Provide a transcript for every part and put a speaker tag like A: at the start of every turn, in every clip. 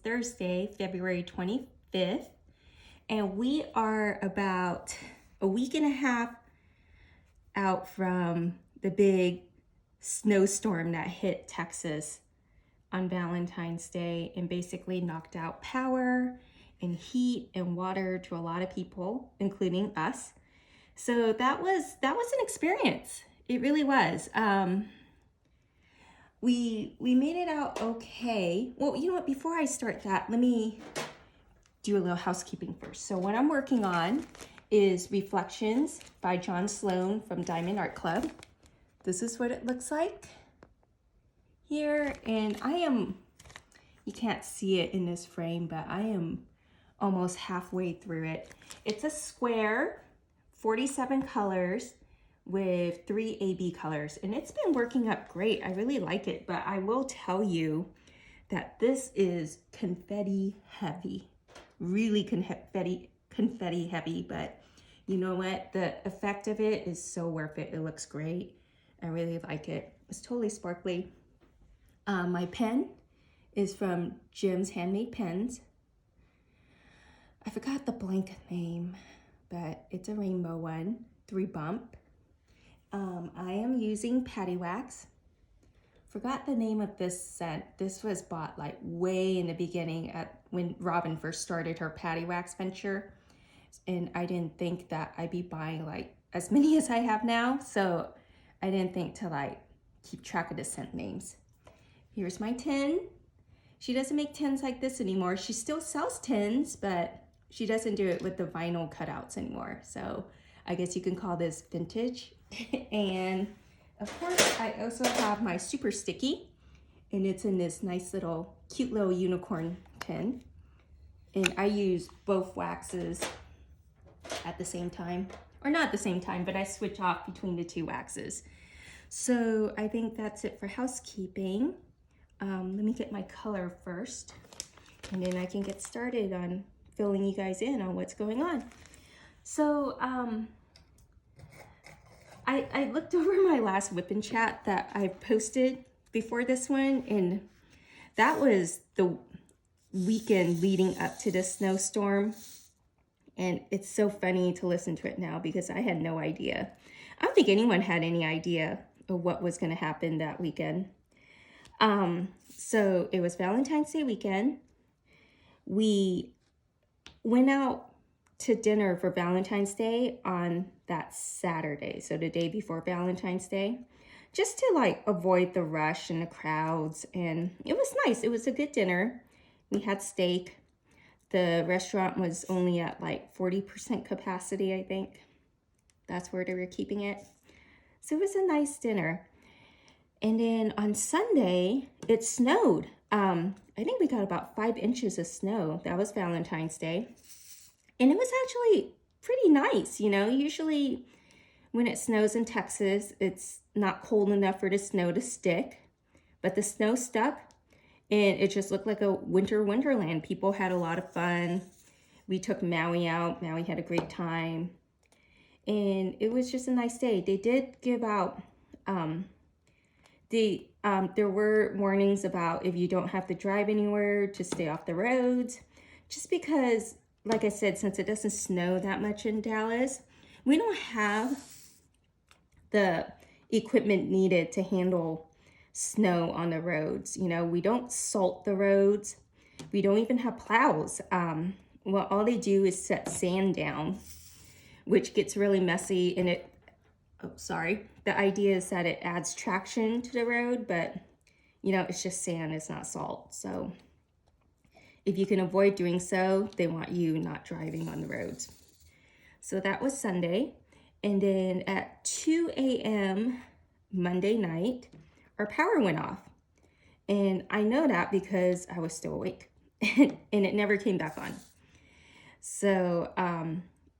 A: Thursday, February 25th, and we are about a week and a half out from the big snowstorm that hit Texas on Valentine's Day and basically knocked out power and heat and water to a lot of people, including us. So that was an experience. It really was. We made it out okay. Well, you know what, before I start that, let me do a little housekeeping first. So what I'm working on is Reflections by John Sloan from Diamond Art Club. This is what it looks like here. And you can't see it in this frame, but I am almost halfway through it. It's a square, 47 colors with 3 AB colors, and it's been working up great. I really like it, but I will tell you that this is confetti heavy, really confetti heavy, but you know what? The effect of it is so worth it. It looks great. I really like it. It's totally sparkly. My pen is from Jim's Handmade Pens. I forgot the blank name, but it's a rainbow one, 3 bump. I am using Patty Wax. Forgot the name of this scent. This was bought like way in the beginning when Robin first started her Patty Wax venture. And I didn't think that I'd be buying like as many as I have now. So I didn't think to like keep track of the scent names. Here's my tin. She doesn't make tins like this anymore. She still sells tins, but she doesn't do it with the vinyl cutouts anymore. So I guess you can call this vintage. And of course, I also have my super sticky, and it's in this nice little, cute little unicorn tin. And I use both waxes at the same time, or not at the same time, but I switch off between the 2 waxes. So I think that's it for housekeeping. Let me get my color first, and then I can get started on filling you guys in on what's going on. So I looked over my last WIP and chat that I posted before this one, and that was the weekend leading up to the snowstorm. And it's so funny to listen to it now because I had no idea. I don't think anyone had any idea of what was going to happen that weekend. So it was Valentine's Day weekend. We went out to dinner for Valentine's Day on that Saturday, so the day before Valentine's Day, just to like avoid the rush and the crowds. And it was nice. It was a good dinner. We had steak. The restaurant was only at like 40% capacity, I think. That's where they were keeping it. So it was a nice dinner. And then on Sunday, it snowed. I think we got about 5 inches of snow. That was Valentine's Day. And it was actually pretty nice, you know. Usually when it snows in Texas, it's not cold enough for the snow to stick. But the snow stuck, and it just looked like a winter wonderland. People had a lot of fun. We took Maui out. Maui had a great time. And it was just a nice day. They did give out, there were warnings about if you don't have to drive anywhere, to stay off the roads. Just because, like I said, since it doesn't snow that much in Dallas, we don't have the equipment needed to handle snow on the roads. You know, we don't salt the roads. We don't even have plows. Well, all they do is set sand down, which gets really messy. And the idea is that it adds traction to the road, but you know, it's just sand, it's not salt. So if you can avoid doing so, they want you not driving on the roads. So that was Sunday. And then at 2 a.m. Monday night, our power went off. And I know that because I was still awake and it never came back on. So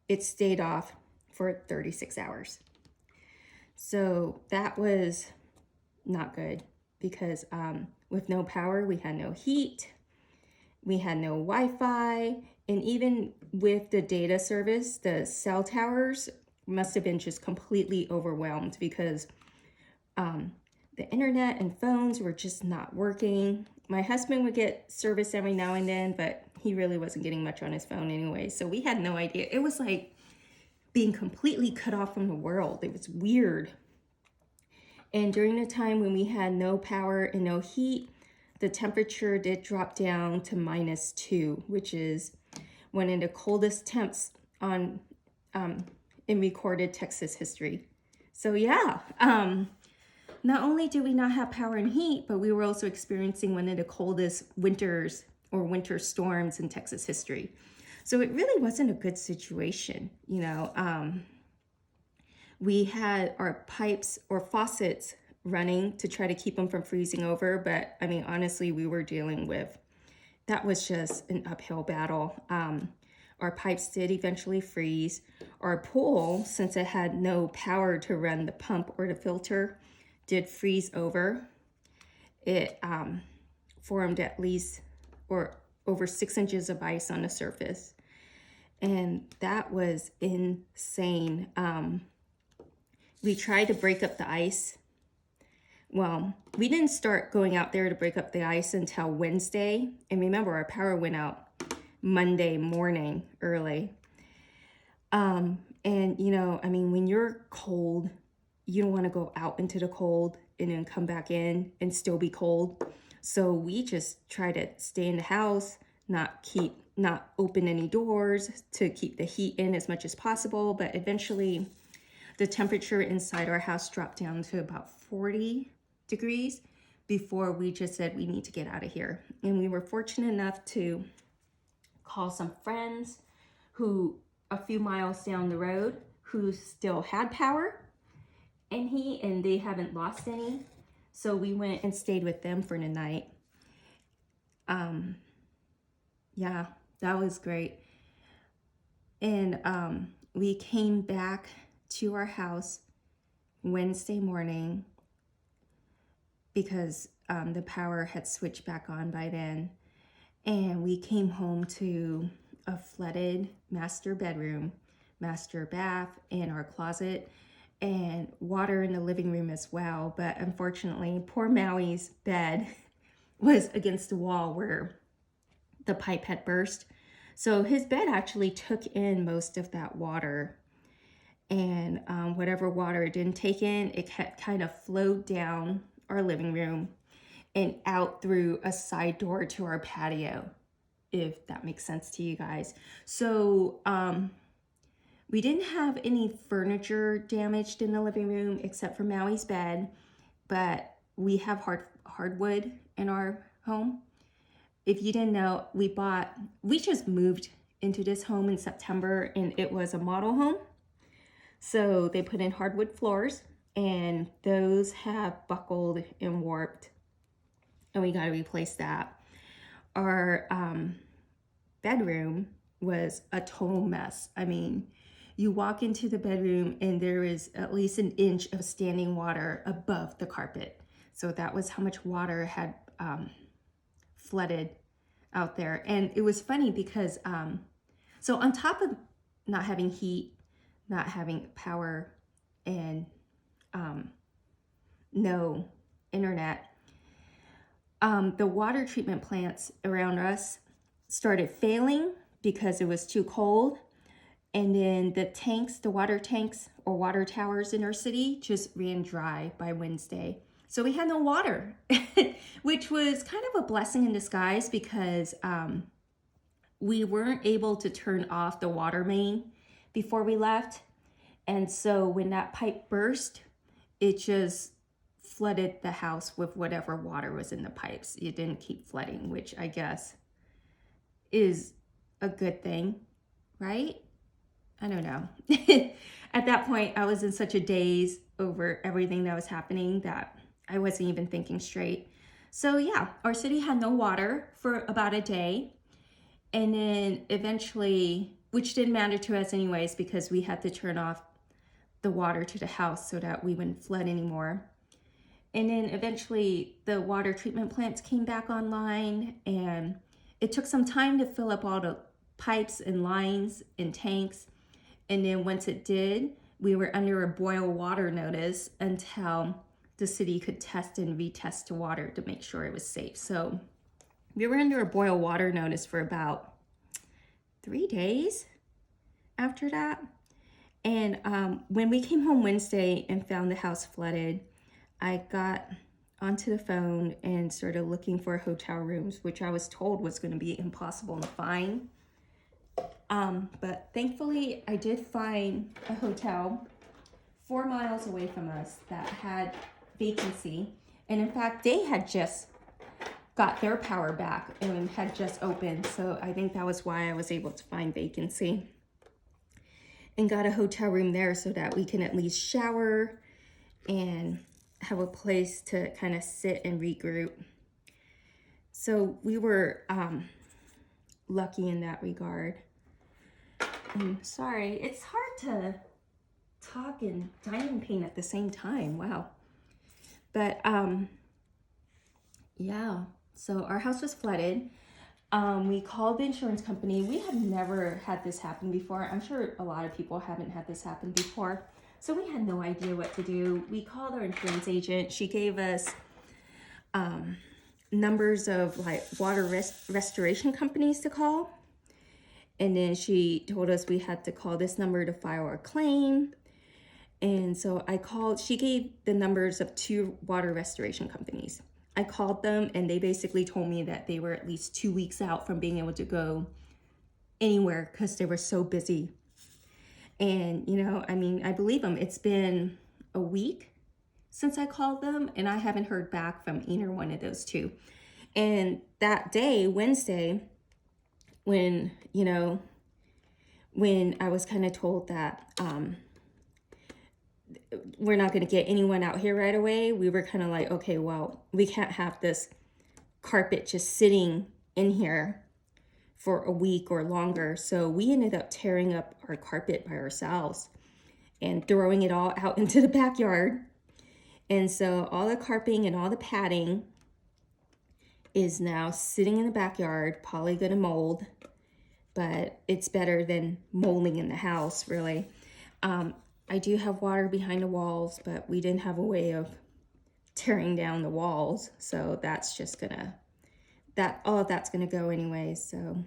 A: it stayed off for 36 hours. So that was not good because with no power, we had no heat. We had no Wi-Fi, and even with the data service, the cell towers must have been just completely overwhelmed because the internet and phones were just not working. my husband would get service every now and then, but he really wasn't getting much on his phone anyway. So we had no idea. It was like being completely cut off from the world. It was weird. And during the time when we had no power and no heat, the temperature did drop down to -2, which is one of the coldest temps on in recorded Texas history. So yeah, not only did we not have power and heat, but we were also experiencing one of the coldest winters or winter storms in Texas history. So it really wasn't a good situation, you know. We had our pipes or faucets running to try to keep them from freezing over, but I mean, honestly, we were dealing with, that was just an uphill battle. Our pipes did eventually freeze. Our pool, since it had no power to run the pump or the filter, did freeze over. It formed at least or over 6 inches of ice on the surface. And that was insane. We tried to break up the ice. Well, we didn't start going out there to break up the ice until Wednesday. And remember, our power went out Monday morning early. And, you know, I mean, when you're cold, you don't want to go out into the cold and then come back in and still be cold. So we just try to stay in the house, not open any doors to keep the heat in as much as possible. But eventually the temperature inside our house dropped down to about 40 degrees before we just said we need to get out of here. And we were fortunate enough to call some friends who a few miles down the road who still had power and heat, and they haven't lost any. So we went and stayed with them for the night. Yeah, that was great. And we came back to our house Wednesday morning because the power had switched back on by then. And we came home to a flooded master bedroom, master bath, and our closet, and water in the living room as well. But unfortunately, poor Maui's bed was against the wall where the pipe had burst. So his bed actually took in most of that water. And whatever water it didn't take in, it kind of flowed down our living room and out through a side door to our patio, if that makes sense to you guys. So we didn't have any furniture damaged in the living room except for Maui's bed, but we have hardwood in our home. If you didn't know, we just moved into this home in September, and it was a model home. So they put in hardwood floors, and those have buckled and warped, and we got to replace that. Our bedroom was a total mess. I mean, you walk into the bedroom and there is at least an inch of standing water above the carpet. So that was how much water had flooded out there. And it was funny because, so on top of not having heat, not having power, and no internet, the water treatment plants around us started failing because it was too cold. And then the tanks, the water tanks or water towers in our city just ran dry by Wednesday. So we had no water, which was kind of a blessing in disguise because we weren't able to turn off the water main before we left. And so when that pipe burst, it just flooded the house with whatever water was in the pipes. It didn't keep flooding, which I guess is a good thing, right? I don't know. At that point, I was in such a daze over everything that was happening that I wasn't even thinking straight. So yeah, our city had no water for about a day. And then eventually, which didn't matter to us anyways, because we had to turn off the water to the house so that we wouldn't flood anymore. And then eventually the water treatment plants came back online, and it took some time to fill up all the pipes and lines and tanks. And then once it did, we were under a boil water notice until the city could test and retest the water to make sure it was safe. So We were under a boil water notice for about 3 days after that. And when we came home Wednesday and found the house flooded, I got onto the phone and started looking for hotel rooms, which I was told was going to be impossible to find. But thankfully, I did find a hotel 4 miles away from us that had vacancy. And in fact, they had just got their power back and had just opened. So I think that was why I was able to find vacancy. And got a hotel room there so that we can at least shower and have a place to kind of sit and regroup. So we were lucky in that regard. Sorry, it's hard to talk and diamond paint at the same time. Wow. But yeah, so our house was flooded. We called the insurance company. We have never had this happen before. I'm sure a lot of people haven't had this happen before. So we had no idea what to do. We called our insurance agent. She gave us numbers of like water restoration companies to call. And then she told us we had to call this number to file our claim. And so I called, she gave the numbers of 2 water restoration companies. I called them and they basically told me that they were at least 2 weeks out from being able to go anywhere because they were so busy. And, you know, I mean, I believe them. It's been a week since I called them and I haven't heard back from either one of those 2. And that day, Wednesday, when, you know, when I was kind of told that we're not going to get anyone out here right away, we were kind of like, okay, well, we can't have this carpet just sitting in here for a week or longer. So we ended up tearing up our carpet by ourselves and throwing it all out into the backyard. And so all the carpeting and all the padding is now sitting in the backyard, probably going to mold, but it's better than molding in the house, really. I do have water behind the walls, but we didn't have a way of tearing down the walls. So that's just gonna, all of that's gonna go anyway. So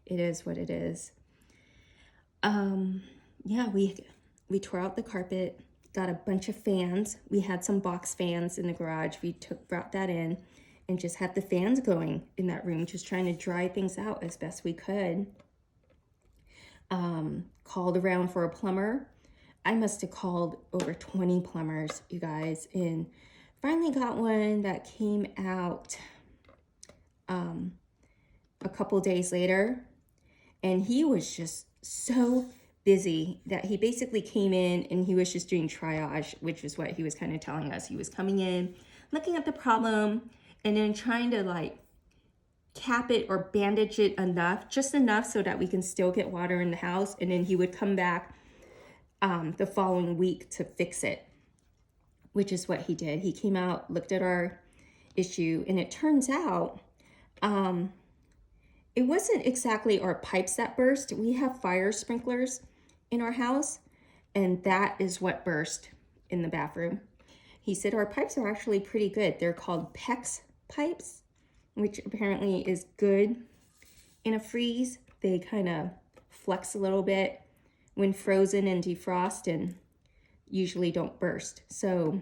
A: it is what it is. Yeah, we tore out the carpet, got a bunch of fans. We had some box fans in the garage. We brought that in and just had the fans going in that room, just trying to dry things out as best we could. Called around for a plumber. I must have called over 20 plumbers, you guys, and finally got one that came out a couple days later. And he was just so busy that he basically came in and he was just doing triage, which is what he was kind of telling us. He was coming in, looking at the problem, and then trying to like cap it or bandage it enough, just enough so that we can still get water in the house. And then he would come back the following week to fix it, which is what he did. He came out, looked at our issue, and it turns out it wasn't exactly our pipes that burst. We have fire sprinklers in our house, and that is what burst in the bathroom. He said our pipes are actually pretty good. They're called PEX pipes, which apparently is good in a freeze. They kind of flex a little bit when frozen and defrost and usually don't burst. So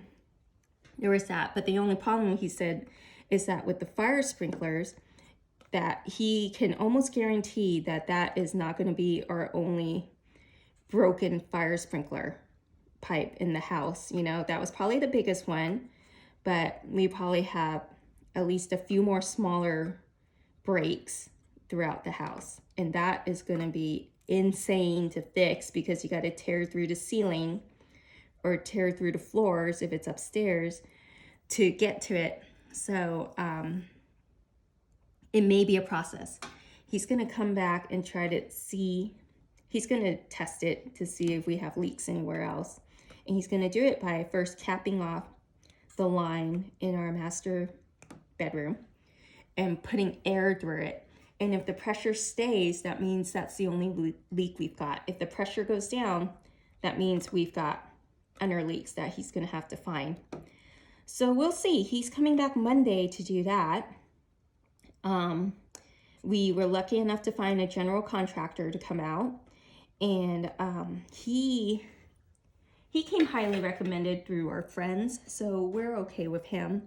A: there was that. But the only problem, he said, is that with the fire sprinklers, that he can almost guarantee that that is not going to be our only broken fire sprinkler pipe in the house. You know, that was probably the biggest one, but we probably have at least a few more smaller breaks throughout the house. And that is going to be insane to fix because you got to tear through the ceiling or tear through the floors if it's upstairs to get to it. So it may be a process. He's going to come back and try to see, he's going to test it to see if we have leaks anywhere else. And he's going to do it by first capping off the line in our master bedroom and putting air through it. And if the pressure stays, that means that's the only leak we've got. If the pressure goes down, that means we've got under leaks that he's going to have to find. So we'll see. He's coming back Monday to do that. We were lucky enough to find a general contractor to come out, and he came highly recommended through our friends, so we're okay with him.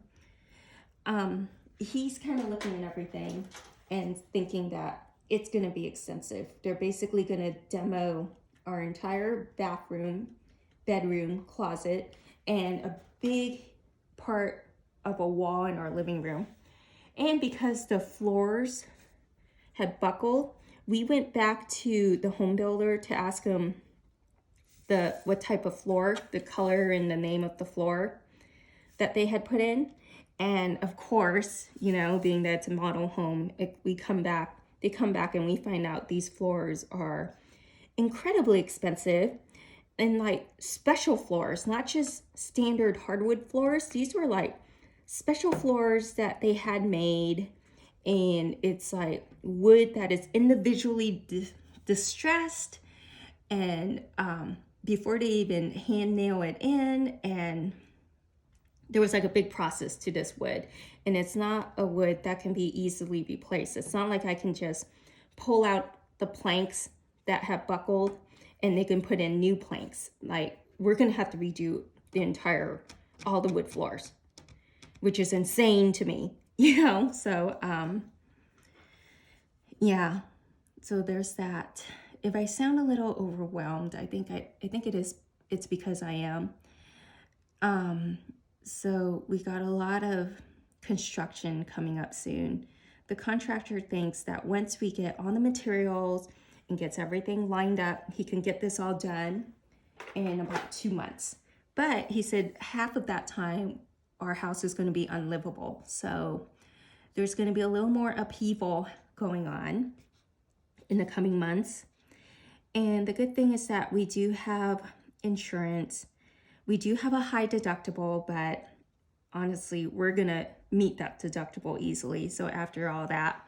A: He's kind of looking at everything and thinking that it's going to be extensive. They're basically going to demo our entire bathroom, bedroom, closet, and a big part of a wall in our living room. And because the floors had buckled, we went back to the home builder to ask him what type of floor, the color and the name of the floor that they had put in. And of course, you know, being that it's a model home, they come back and we find out these floors are incredibly expensive, and like special floors, not just standard hardwood floors. These were like special floors that they had made, and it's like wood that is individually distressed, and before they even hand nail it in, and there was like a big process to this wood, and it's not a wood that can be easily replaced. It's not like I can just pull out the planks that have buckled and they can put in new planks. Like, we're gonna have to redo all the wood floors, which is insane to me, you know? So, yeah, so there's that. If I sound a little overwhelmed, I think it's because I am. So we got a lot of construction coming up soon. The contractor thinks that once we get all the materials and gets everything lined up, he can get this all done in about 2 months. But he said half of that time, our house is going to be unlivable. So there's going to be a little more upheaval going on in the coming months. And the good thing is that we do have insurance. We do have a high deductible, but honestly, we're going to meet that deductible easily. So after all that,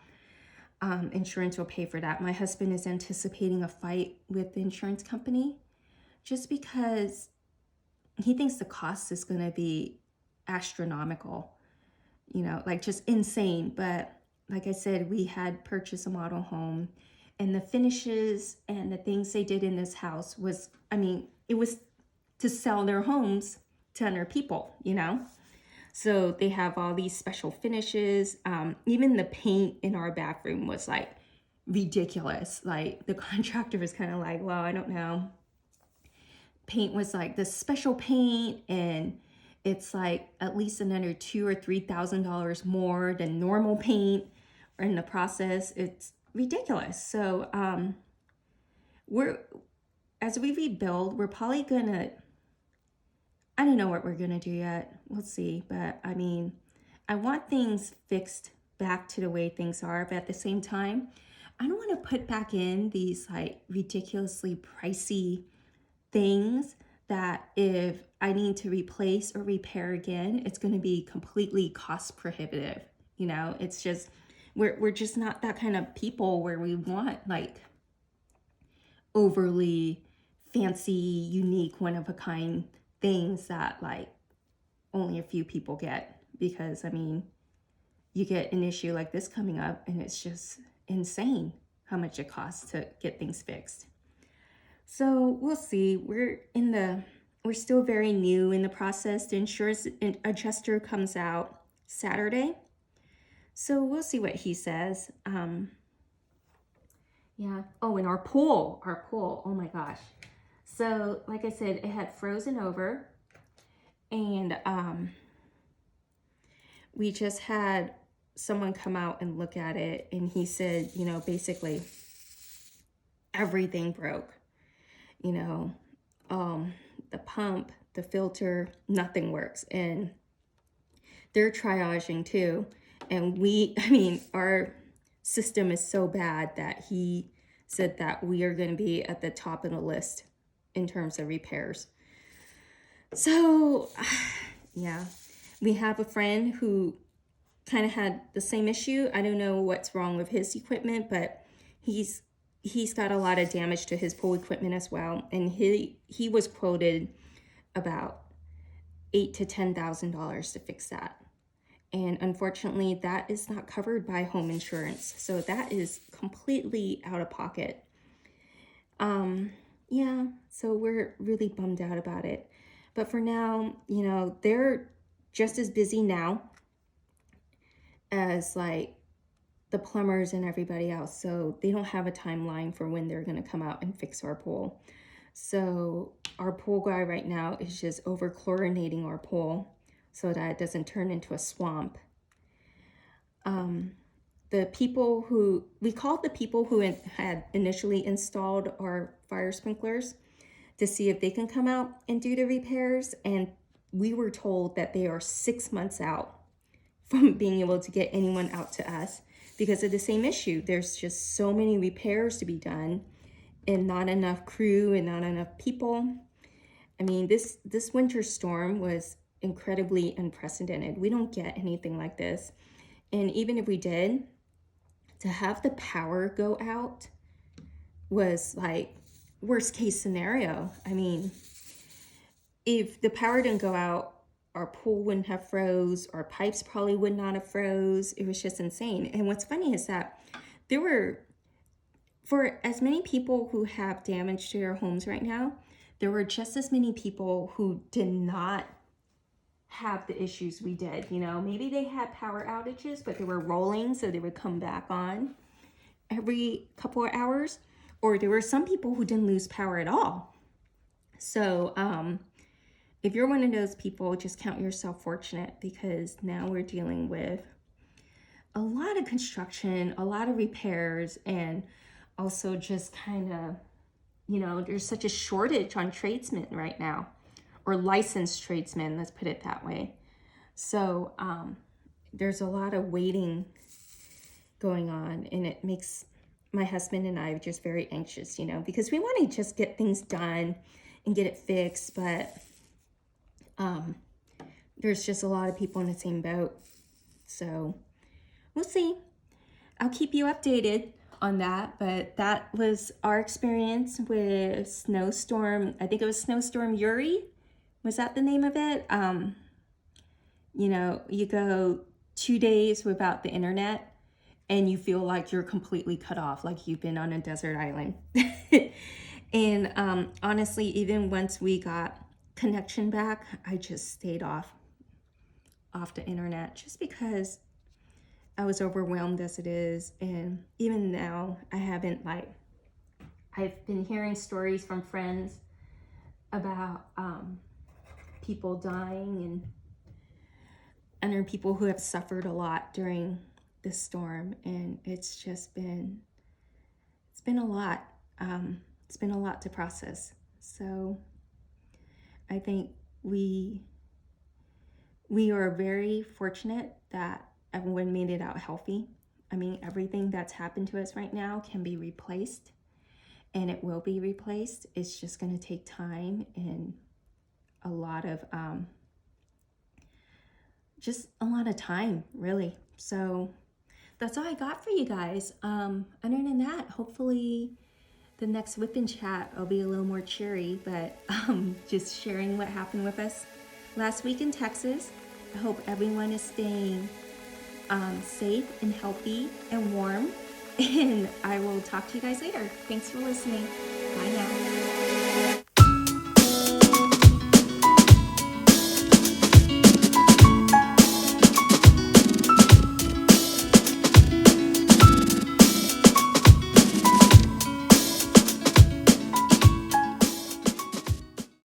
A: insurance will pay for that. My husband is anticipating a fight with the insurance company just because he thinks the cost is going to be astronomical, you know, like just insane. But like I said, we had purchased a model home, and the finishes and the things they did in this house was, I mean, it was to sell their homes to other people, you know? So they have all these special finishes. Even the paint in our bathroom was like ridiculous. Like, the contractor was kind of like, well, I don't know. Paint was like this special paint, and it's like at least another $2,000 or $3,000 more than normal paint in the process. It's ridiculous. So as we rebuild, we're probably gonna, I don't know what we're gonna do yet. We'll see. But I mean, I want things fixed back to the way things are, but at the same time, I don't want to put back in these like ridiculously pricey things that if I need to replace or repair again, it's going to be completely cost prohibitive. You know, it's just, we're just not that kind of people where we want like overly fancy, unique, one of a kind things that like only a few people get. Because I mean, you get an issue like this coming up and it's just insane how much it costs to get things fixed. So we'll see. We're still very new in the process. The insurance adjuster comes out Saturday, so we'll see what he says. Yeah. Oh, and our pool. Oh my gosh. So like I said, it had frozen over, and we just had someone come out and look at it, and he said, you know, basically everything broke. You know, the pump, the filter, nothing works. And they're triaging too. And our system is so bad that he said that we are going to be at the top of the list in terms of repairs. So, yeah, we have a friend who kind of had the same issue. I don't know what's wrong with his equipment, but he's got a lot of damage to his pool equipment as well, and he was quoted about $8,000 to $10,000 to fix that. And unfortunately, that is not covered by home insurance. So that is completely out of pocket. Yeah, so we're really bummed out about it. But for now, you know, they're just as busy now as like the plumbers and everybody else. So they don't have a timeline for when they're going to come out and fix our pool. So our pool guy right now is just over chlorinating our pool so that it doesn't turn into a swamp. The people who, we called the people who had initially installed our fire sprinklers to see if they can come out and do the repairs. And we were told that they are 6 months out from being able to get anyone out to us because of the same issue. There's just so many repairs to be done and not enough crew and not enough people. I mean, this winter storm was incredibly unprecedented. We don't get anything like this. And even if we did, to have the power go out was like worst case scenario. I mean, if the power didn't go out, our pool wouldn't have froze, our pipes probably would not have froze. It was just insane. And what's funny is that there were, for as many people who have damage to their homes right now, there were just as many people who did not have the issues we did. You know, maybe they had power outages, but they were rolling, so they would come back on every couple of hours. Or there were some people who didn't lose power at all. So if you're one of those people, just count yourself fortunate, because now we're dealing with a lot of construction, a lot of repairs, and also just kind of, you know, there's such a shortage on tradesmen right now, or licensed tradesmen, let's put it that way. So there's a lot of waiting going on, and it makes my husband and I just very anxious, you know, because we want to just get things done and get it fixed, but there's just a lot of people in the same boat. So we'll see. I'll keep you updated on that, but that was our experience with Snowstorm. I think it was Snowstorm Uri. Was that the name of it? You know, you go 2 days without the internet and you feel like you're completely cut off, like you've been on a desert island. And honestly, even once we got connection back, I just stayed off the internet just because I was overwhelmed as it is. And even now, I've been hearing stories from friends about people dying and there are people who have suffered a lot during this storm, and it's been a lot. It's been a lot to process. So I think we are very fortunate that everyone made it out healthy. I mean, everything that's happened to us right now can be replaced, and it will be replaced. It's just going to take time and a lot of time, really. So that's all I got for you guys. Other than that, hopefully the next WIP and chat will be a little more cheery, but just sharing what happened with us last week in Texas. I hope everyone is staying safe and healthy and warm, and I will talk to you guys later. Thanks for listening.